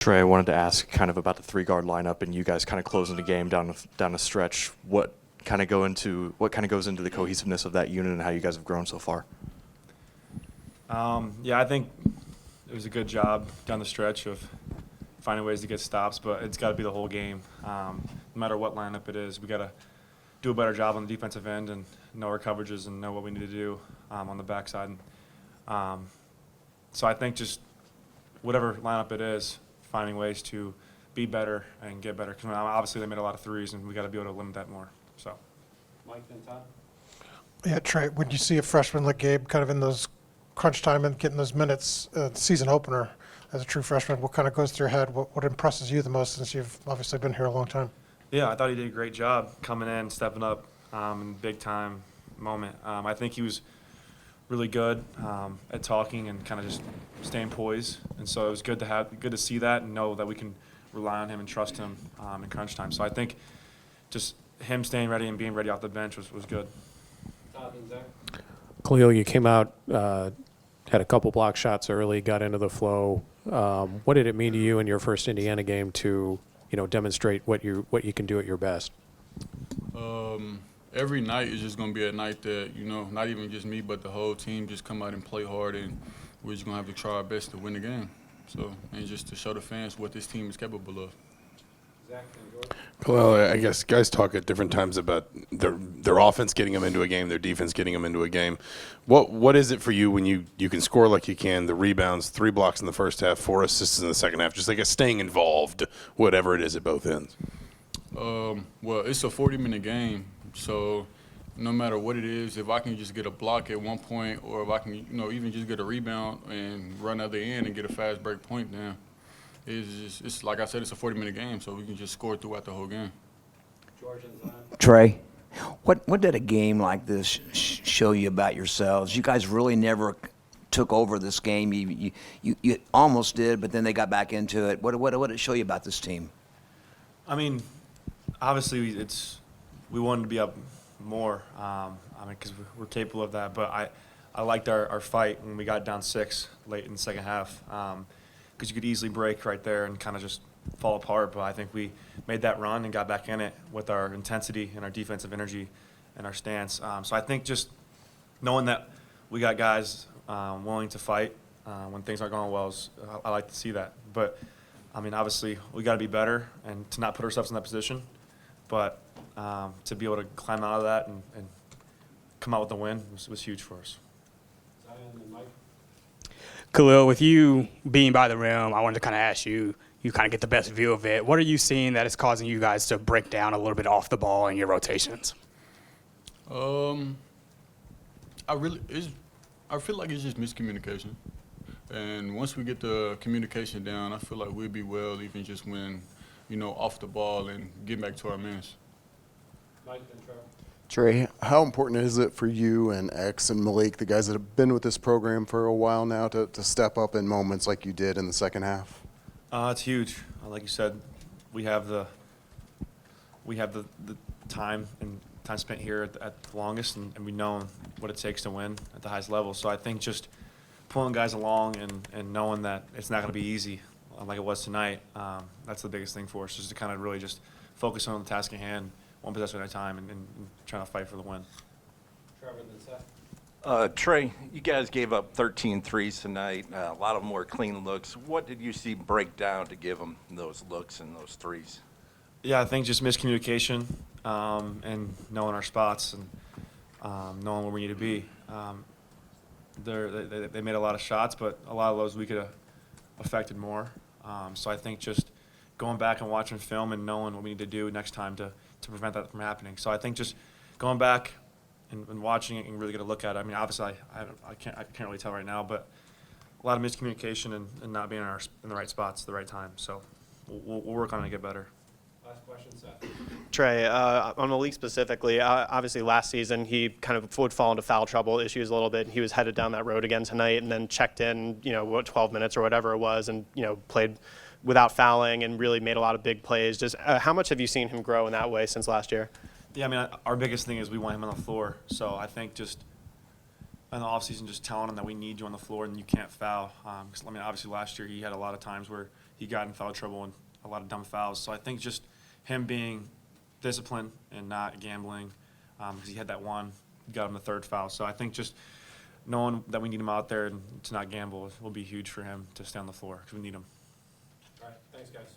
Trey, I wanted to ask kind of about the three-guard lineup and you guys kind of closing the game down a stretch. What kind of goes into the cohesiveness of that unit and how you guys have grown so far? Yeah, I think it was a good job down the stretch of finding ways to get stops, but it's got to be the whole game. No matter what lineup it is, we got to do a better job on the defensive end and know our coverages and know what we need to do on the backside. So I think just whatever lineup it is, finding ways to be better and get better. Because obviously they made a lot of threes, and we got to be able to limit that more. So, Mike and Todd. Yeah, Trey, when you see a freshman like Gabe kind of in those crunch time and getting those minutes, season opener as a true freshman, what kind of goes through your head? What impresses you the most since you've obviously been here a long time? yeah, I thought he did a great job coming in, stepping up in big time moment. I think he was really good at talking and kind of just staying poised, and so it was good to see that and know that we can rely on him and trust him in crunch time. So I think just him staying ready and being ready off the bench was good. Todd and Zach. Kel'el, you came out, had a couple block shots early, got into the flow. What did it mean to you in your first Indiana game to, demonstrate what you can do at your best? Every night is just going to be a night that, not even just me, but the whole team just come out and play hard, and we're just going to have to try our best to win the game. So, and just to show the fans what this team is capable of. Zach and George. Well, I guess guys talk at different times about their offense getting them into a game, their defense getting them into a game. What is it for you when you can score like you can, the rebounds, 3 blocks in the first half, 4 assists in the second half, just like staying involved, whatever it is at both ends? Well, it's a 40-minute game, so no matter what it is, if I can just get a block at one point, or if I can, even just get a rebound and run other end and get a fast break point down, it's like I said, it's a 40-minute game, so we can just score throughout the whole game. George and Zion. Trey, what did a game like this show you about yourselves? You guys really never took over this game. You almost did, but then they got back into it. What did it show you about this team? I mean, obviously we wanted to be up more. Because we're capable of that. But I liked our fight when we got down 6 late in the second half. Because you could easily break right there and kind of just fall apart. But I think we made that run and got back in it with our intensity and our defensive energy and our stance. So I think just knowing that we got guys willing to fight when things aren't going well, I like to see that. But, obviously we got to be better and to not put ourselves in that position. But to be able to climb out of that and come out with a win was huge for us. Zion and Mike. Kel'el, with you being by the rim, I wanted to kind of ask you kind of get the best view of it. What are you seeing that is causing you guys to break down a little bit off the ball in your rotations? I feel like it's just miscommunication. And once we get the communication down, I feel like we'll be well even just when, off the ball and get back to our mans. Mike and Trevor. Trey, how important is it for you and X and Malik, the guys that have been with this program for a while now, to step up in moments like you did in the second half? It's huge. Like you said, we have the time and time spent here at the longest, and we know what it takes to win at the highest level. So I think just pulling guys along and knowing that it's not going to be easy like it was tonight, that's the biggest thing for us, is to kind of really just focus on the task at hand, one possession at a time, and trying to fight for the win. Trevor and Seth. Trey, you guys gave up 13 threes tonight. A lot of them were clean looks. What did you see break down to give them those looks and those threes? Yeah, I think just miscommunication and knowing our spots and knowing where we need to be. They made a lot of shots, but a lot of those we could have affected more. So I think just going back and watching film and knowing what we need to do next time to prevent that from happening. So I think just going back and watching it and really get a look at it. Obviously I can't really tell right now, but a lot of miscommunication and not being in the right spots at the right time. So we'll work on it to get better. Last question, Seth. Trey, on Malik specifically, obviously last season he kind of would fall into foul trouble issues a little bit. He was headed down that road again tonight and then checked in, 12 minutes or whatever it was, and, played without fouling and really made a lot of big plays. Just how much have you seen him grow in that way since last year? Yeah, our biggest thing is we want him on the floor. So I think just in the offseason just telling him that we need you on the floor and you can't foul. 'Cause, obviously last year he had a lot of times where he got in foul trouble and a lot of dumb fouls. So I think just him being disciplined and not gambling, because he had that one, got him the third foul. So I think just knowing that we need him out there and to not gamble will be huge for him to stay on the floor because we need him. All right, thanks, guys.